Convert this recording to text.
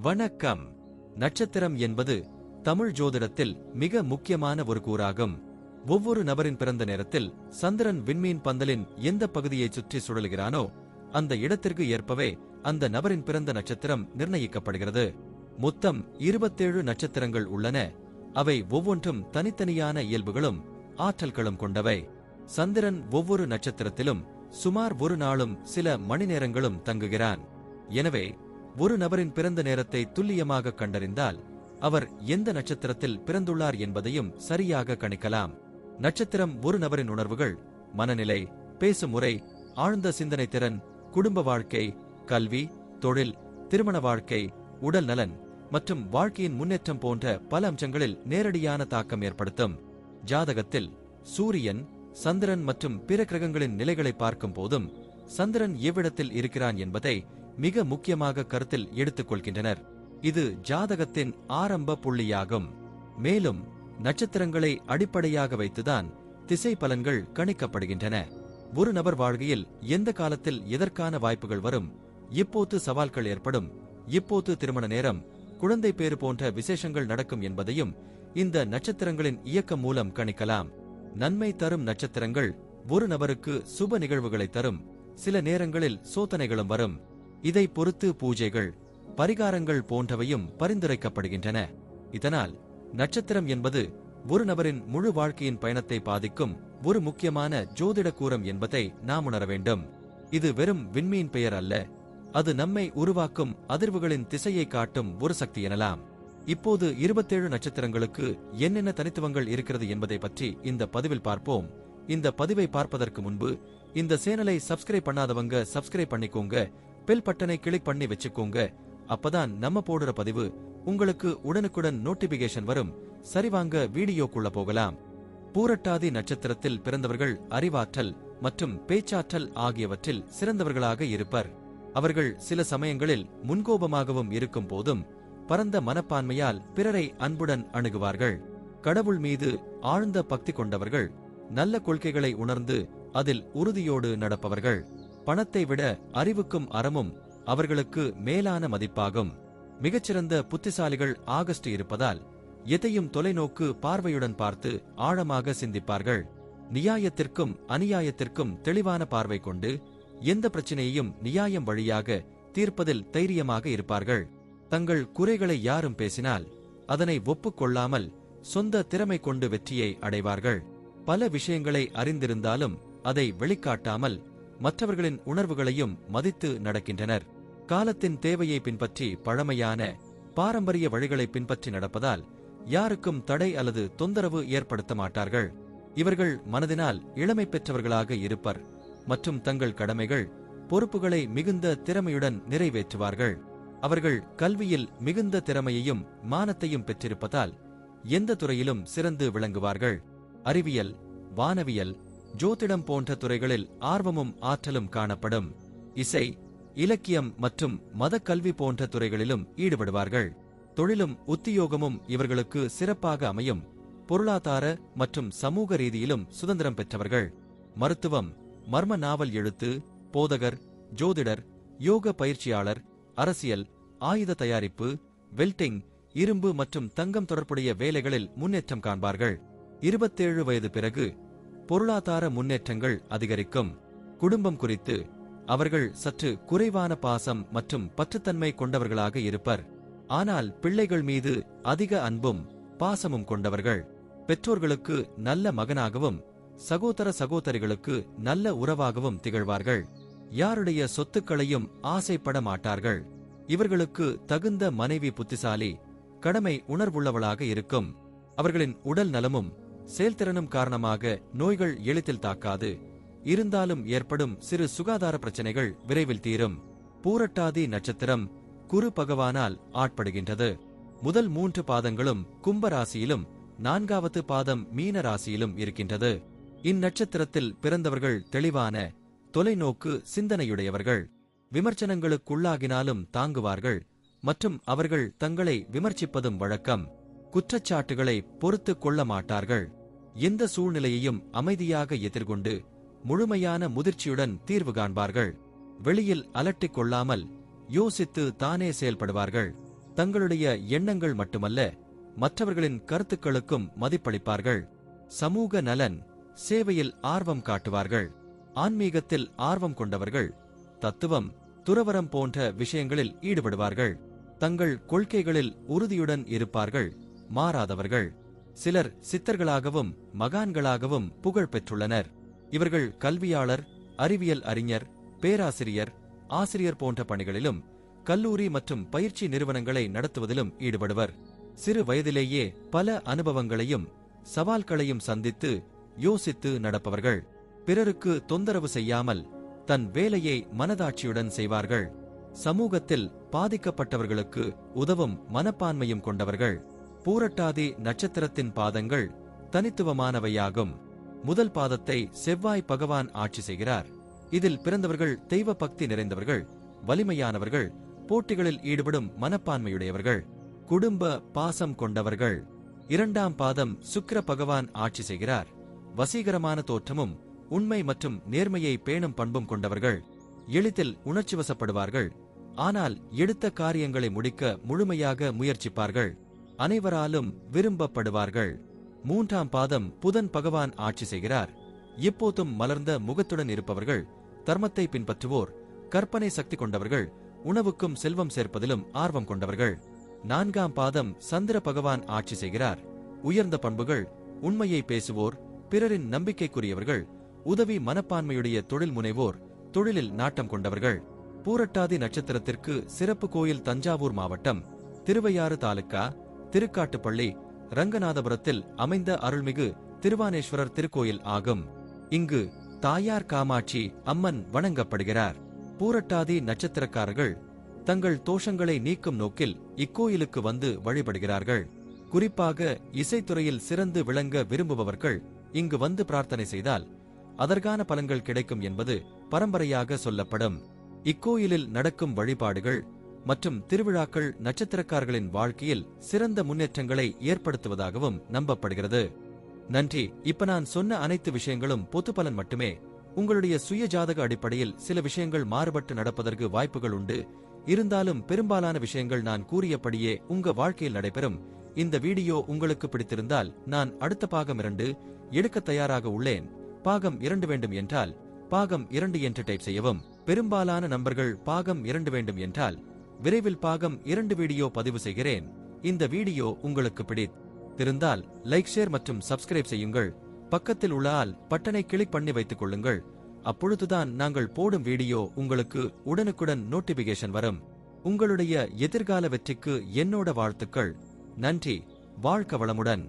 வணக்கம். நட்சத்திரம் என்பது தமிழ் ஜோதிடத்தில் மிக முக்கியமான ஒரு கூறாகும். ஒவ்வொரு நபரின் பிறந்த நேரத்தில் சந்திரன் விண்மீன் பந்தலின் எந்த பகுதியை சுற்றி சுழலுகிறானோ அந்த இடத்திற்கு ஏற்பவே அந்த நபரின் பிறந்த நட்சத்திரம் நிர்ணயிக்கப்படுகிறது. மொத்தம் 27 நட்சத்திரங்கள் உள்ளன. அவை ஒவ்வொன்றும் தனித்தனியான இயல்புகளும் ஆற்றல்களும் கொண்டவை. சந்திரன் ஒவ்வொரு நட்சத்திரத்திலும் சுமார் ஒரு நாளும் சில மணி நேரங்களும் தங்குகிறான். எனவே ஒரு நபரின் பிறந்த நேரத்தை துல்லியமாக கண்டறிந்தால் அவர் எந்த நட்சத்திரத்தில் பிறந்துள்ளார் என்பதையும் சரியாக கணிக்கலாம். நட்சத்திரம் ஒரு நபரின் உணர்வுகள், மனநிலை, பேசும் முறை, ஆழ்ந்த சிந்தனை திறன், குடும்ப வாழ்க்கை, கல்வி, தொழில், திருமண வாழ்க்கை, உடல் நலன் மற்றும் வாழ்க்கையின் முன்னேற்றம் போன்ற பல அம்சங்களில் நேரடியான தாக்கம் ஏற்படுத்தும். ஜாதகத்தில் சூரியன், சந்திரன் மற்றும் பிற கிரகங்களின் நிலைகளை பார்க்கும் போதும் சந்திரன் எவ்விடத்தில் இருக்கிறான் என்பதை மிக முக்கியமாக கருத்தில் எடுத்துக் கொள்கின்றனர். இது ஜாதகத்தின் ஆரம்ப புள்ளியாகும். மேலும் நட்சத்திரங்களை அடிப்படையாக வைத்துதான் திசை பலன்கள் கணிக்கப்படுகின்றன. ஒரு நபர் வாழ்க்கையில் எந்த காலத்தில் எதற்கான வாய்ப்புகள் வரும், எப்போது சவால்கள் ஏற்படும், எப்போது திருமண நேரம், குழந்தை பேறு போன்ற விசேஷங்கள் நடக்கும் என்பதையும் இந்த நட்சத்திரங்களின் இயக்கம் மூலம் கணிக்கலாம். நன்மை தரும் நட்சத்திரங்கள் ஒரு நபருக்கு சுப நிகழ்வுகளை தரும். சில நேரங்களில் சோதனைகளும் வரும். இதை பொறுத்து பூஜைகள், பரிகாரங்கள் போன்றவையும் பரிந்துரைக்கப்படுகின்றன. இதனால் நட்சத்திரம் என்பது ஒரு நபரின் முழு வாழ்க்கையின் பயணத்தை பாதிக்கும் ஒரு முக்கியமான ஜோதிட கூறம் என்பதை நாம் உணர வேண்டும். இது வெறும் விண்மீன் பெயர் அல்ல, அது நம்மை உருவாக்கும் அதிர்வுகளின் திசையை காட்டும் ஒரு சக்தி எனலாம். இப்போது 27 நட்சத்திரங்களுக்கு என்னென்ன தனித்துவங்கள் இருக்கிறது என்பதை பற்றி இந்த பதிவில் பார்ப்போம். இந்த பதிவை பார்ப்பதற்கு முன்பு இந்த சேனலை சப்ஸ்கிரைப் பண்ணாதவங்க சப்ஸ்கிரைப் பண்ணிக்கோங்க, பெல் பட்டனை கிளிக் பண்ணி வச்சுக்கோங்க. அப்பதான் நம்ம போடுற பதிவு உங்களுக்கு உடனுக்குடன் நோட்டிபிகேஷன் வரும். சரிவாங்க வீடியோக்குள்ள போகலாம். பூரட்டாதி நட்சத்திரத்தில் பிறந்தவர்கள் அறிவாற்றல் மற்றும் பேச்சாற்றல் ஆகியவற்றில் சிறந்தவர்களாக இருப்பர். அவர்கள் சில சமயங்களில் முன்கோபமாகவும் இருக்கும் போதும் பரந்த மனப்பான்மையால் பிறரை அன்புடன் அணுகுவார்கள். கடவுள் மீது ஆழ்ந்த பக்தி கொண்டவர்கள், நல்ல கொள்கைகளை உணர்ந்து அதில் உறுதியோடு நடப்பவர்கள். பணத்தை விட அறிவுக்கும் அறமும் அவர்களுக்கு மேலான மதிப்பாகும். மிகச்சிறந்த புத்திசாலிகள் ஆகஸ்ட் இருப்பதால் எதையும் தொலைநோக்கு பார்வையுடன் பார்த்து ஆழமாக சிந்திப்பார்கள். நியாயத்திற்கும் அநியாயத்திற்கும் தெளிவான பார்வை கொண்டு எந்த பிரச்சனையையும் நியாயம் வழியாக தீர்ப்பதில் தைரியமாக இருப்பார்கள். தங்கள் குறைகளை யாரும் பேசினால் அதனை ஒப்புக்கொள்ளாமல் சொந்த திறமை கொண்டு வெற்றியை அடைவார்கள். பல விஷயங்களை அறிந்திருந்தாலும் அதை வெளிக்காட்டாமல் மற்றவர்களின் உணர்வுகளையும் மதித்து நடக்கின்றனர். காலத்தின் தேவையை பின்பற்றி பழமையான பாரம்பரிய வழிகளை பின்பற்றி நடப்பதால் யாருக்கும் தடை அல்லது தொந்தரவு ஏற்படுத்த மாட்டார்கள். இவர்கள் மனதினால் இளமை பெற்றவர்களாக இருப்பர் மற்றும் தங்கள் கடமைகள், பொறுப்புகளை மிகுந்த திறமையுடன் நிறைவேற்றுவார்கள். அவர்கள் கல்வியில் மிகுந்த திறமையையும் மானத்தையும் பெற்றிருப்பதால் எந்த துறையிலும் சிறந்து விளங்குவார்கள். அறிவியல், வானவியல், ஜோதிடம் போன்ற துறைகளில் ஆர்வமும் ஆற்றலும் காணப்படும். இசை, இலக்கியம் மற்றும் மத கல்வி போன்ற துறைகளிலும் ஈடுபடுவார்கள். தொழிலும் உத்தியோகமும் இவர்களுக்கு சிறப்பாக அமையும். பொருளாதார மற்றும் சமூக ரீதியிலும் சுதந்திரம் பெற்றவர்கள். மருத்துவம், மர்ம நாவல் எழுத்து, போதகர், ஜோதிடர், யோக பயிற்சியாளர், அரசியல், ஆயுத தயாரிப்பு, வெல்டிங், இரும்பு மற்றும் தங்கம் தொடர்புடைய வேலைகளில் முன்னேற்றம் காண்பார்கள். 27 வயது பிறகு பொருளாதார முன்னேற்றங்கள் அதிகரிக்கும். குடும்பம் குறித்து அவர்கள் சற்று குறைவான பாசம் மற்றும் பற்றுத்தன்மை கொண்டவர்களாக இருப்பர். ஆனால் பிள்ளைகள் மீது அதிக அன்பும் பாசமும் கொண்டவர்கள். பெற்றோர்களுக்கு நல்ல மகனாகவும் சகோதர சகோதரிகளுக்கு நல்ல உறவாகவும் திகழ்வார்கள். யாருடைய சொத்துக்களையும் ஆசைப்பட மாட்டார்கள். இவர்களுக்கு தகுந்த மனைவி புத்திசாலி, கடமை உணர்வுள்ளவளாக இருக்கும். அவர்களின் உடல் நலமும் செயல்திறனும் காரணமாக நோய்கள் எளிதில் தாக்காது. இருந்தாலும் ஏற்படும் சிறு சுகாதார பிரச்சனைகள் விரைவில் தீரும். பூரட்டாதி நட்சத்திரம் குரு பகவானால் ஆட்படுகின்றது. முதல் 3 பாதங்களும் கும்ப ராசியிலும் 4வது பாதம் மீன ராசியிலும் இருக்கின்றது. இந்நட்சத்திரத்தில் பிறந்தவர்கள் தெளிவான தொலைநோக்கு சிந்தனையுடையவர்கள். விமர்சனங்களுக்குள்ளாகினாலும் தாங்குவார்கள் மற்றும் அவர்கள் தங்களை விமர்சிப்பதும் வழக்கம். குற்றச்சாட்டுகளை பொறுத்து கொள்ள மாட்டார்கள். எந்த சூழ்நிலையையும் அமைதியாக எதிர்கொண்டு முழுமையான முதிர்ச்சியுடன் தீர்வு காண்பார்கள். வெளியில் அலட்டிக் கொள்ளாமல் யோசித்து தானே செயல்படுவார்கள். தங்களுடைய எண்ணங்கள் மட்டுமல்ல, மற்றவர்களின் கருத்துக்களுக்கும் மதிப்பளிப்பார்கள். சமூக நலன், சேவையில் ஆர்வம் காட்டுவார்கள். ஆன்மீகத்தில் ஆர்வம் கொண்டவர்கள் தத்துவம், துறவரம் போன்ற விஷயங்களில் ஈடுபடுவார்கள். தங்கள் கொள்கைகளில் உறுதியுடன் இருப்பார்கள், மாறாதவர்கள். சிலர் சித்தர்களாகவும் மகான்களாகவும் புகழ் பெற்றுள்ளனர். இவர்கள் கல்வியாளர், அறிவியல் அறிஞர், பேராசிரியர், ஆசிரியர் போன்ற பணிகளிலும் கல்லூரி மற்றும் பயிற்சி நிறுவனங்களை நடத்துவதிலும் ஈடுபடுவர். சிறு வயதிலேயே பல அனுபவங்களையும் சவால்களையும் சந்தித்து யோசித்து நடப்பவர்கள். பிறருக்கு தொந்தரவு செய்யாமல் தன் வேலையை மனதாட்சியுடன் செய்வார்கள். சமூகத்தில் பாதிக்கப்பட்டவர்களுக்கு உதவும் மனப்பான்மையும் கொண்டவர்கள். பூரட்டாதி நட்சத்திரத்தின் பாதங்கள் தனித்துவமானவையாகும். முதல் பாதத்தை செவ்வாய் பகவான் ஆட்சி செய்கிறார். இதில் பிறந்தவர்கள் தெய்வ பக்தி நிறைந்தவர்கள், வலிமையானவர்கள், போட்டிகளில் ஈடுபடும் மனப்பான்மையுடையவர்கள், குடும்ப பாசம் கொண்டவர்கள். இரண்டாம் பாதம் சுக்கிர பகவான் ஆட்சி செய்கிறார். வசீகரமான தோற்றமும் உண்மை மற்றும் நேர்மையை பேணும் பண்பும் கொண்டவர்கள். எளிதில் உணர்ச்சிவசப்படுவார்கள், ஆனால் எடுத்த காரியங்களை முடிக்க முழுமையாக முயற்சிப்பார்கள். அனைவராலும் விரும்பப்படுவார்கள். மூன்றாம் பாதம் புதன் பகவான் ஆட்சி செய்கிறார். எப்போதும் மலர்ந்த முகத்துடன் இருப்பவர்கள், தர்மத்தை பின்பற்றுவோர், கற்பனை சக்தி கொண்டவர்கள், உணவுக்கும் செல்வம் சேர்ப்பதிலும் ஆர்வம் கொண்டவர்கள். நான்காம் பாதம் சந்திர பகவான் ஆட்சி செய்கிறார். உயர்ந்த பண்புகள், உண்மையை பேசுவோர், பிறரின் நம்பிக்கைக்குரியவர்கள், உதவி மனப்பான்மையுடைய தொழில் முனைவோர், தொழிலில் நாட்டம் கொண்டவர்கள். பூரட்டாதி நட்சத்திரத்திற்கு சிறப்பு கோயில் தஞ்சாவூர் மாவட்டம் திருவையாறு தாலுக்கா திருக்காட்டுப்பள்ளி ரங்கநாதபுரத்தில் அமைந்த அருள்மிகு திருவானேஸ்வரர் திருக்கோயில் ஆகும். இங்கு தாயார் காமாட்சி அம்மன் வணங்கப்படுகிறார். பூரட்டாதி நட்சத்திரக்காரர்கள் தங்கள் தோஷங்களை நீக்கும் நோக்கில் இக்கோயிலுக்கு வந்து வழிபடுகிறார்கள். குறிப்பாக இசைத்துறையில் சிறந்து விளங்க விரும்புபவர்கள் இங்கு வந்து பிரார்த்தனை செய்தால் அதற்கான பலன்கள் கிடைக்கும் என்பது பரம்பரையாக சொல்லப்படும். இக்கோயிலில் நடக்கும் வழிபாடுகள் மற்றும் திருவிழாக்கள் நட்சத்திரக்காரர்களின் வாழ்க்கையில் சிறந்த முன்னேற்றங்களை ஏற்படுத்துவதாகவும் நம்பப்படுகிறது. நன்றி. இப்ப நான் சொன்ன அனைத்து விஷயங்களும் பொது பலன் மட்டுமே. உங்களுடைய சுய ஜாதக அடிப்படையில் சில விஷயங்கள் மாறுபட்டு நடப்பதற்கு வாய்ப்புகள் உண்டு. இருந்தாலும் பெரும்பாலான விஷயங்கள் நான் கூறியபடியே உங்க வாழ்க்கையில் நடைபெறும். இந்த வீடியோ உங்களுக்கு பிடித்திருந்தால் நான் அடுத்த பாகம் 2 எடுக்க தயாராக உள்ளேன். பாகம் 2 வேண்டும் என்றால் பாகம் 2 என்று டைப் செய்யவும். பெரும்பாலான நண்பர்கள் பாகம் 2 வேண்டும் என்றால் விரைவில் பாகம் 2 வீடியோ பதிவு செய்கிறேன். இந்த வீடியோ உங்களுக்கு பிடித்திருந்தால் லைக், ஷேர் மற்றும் சப்ஸ்கிரைப் செய்யுங்கள். பக்கத்தில் உள்ள ஆல் பட்டனை கிளிக் பண்ணி வைத்துக் கொள்ளுங்கள். அப்பொழுதுதான் நாங்கள் போடும் வீடியோ உங்களுக்கு உடனுக்குடன் நோட்டிபிகேஷன் வரும். உங்களுடைய எதிர்கால வெற்றிக்கு என்னோட வாழ்த்துக்கள். நன்றி. வாழ்க வளமுடன்.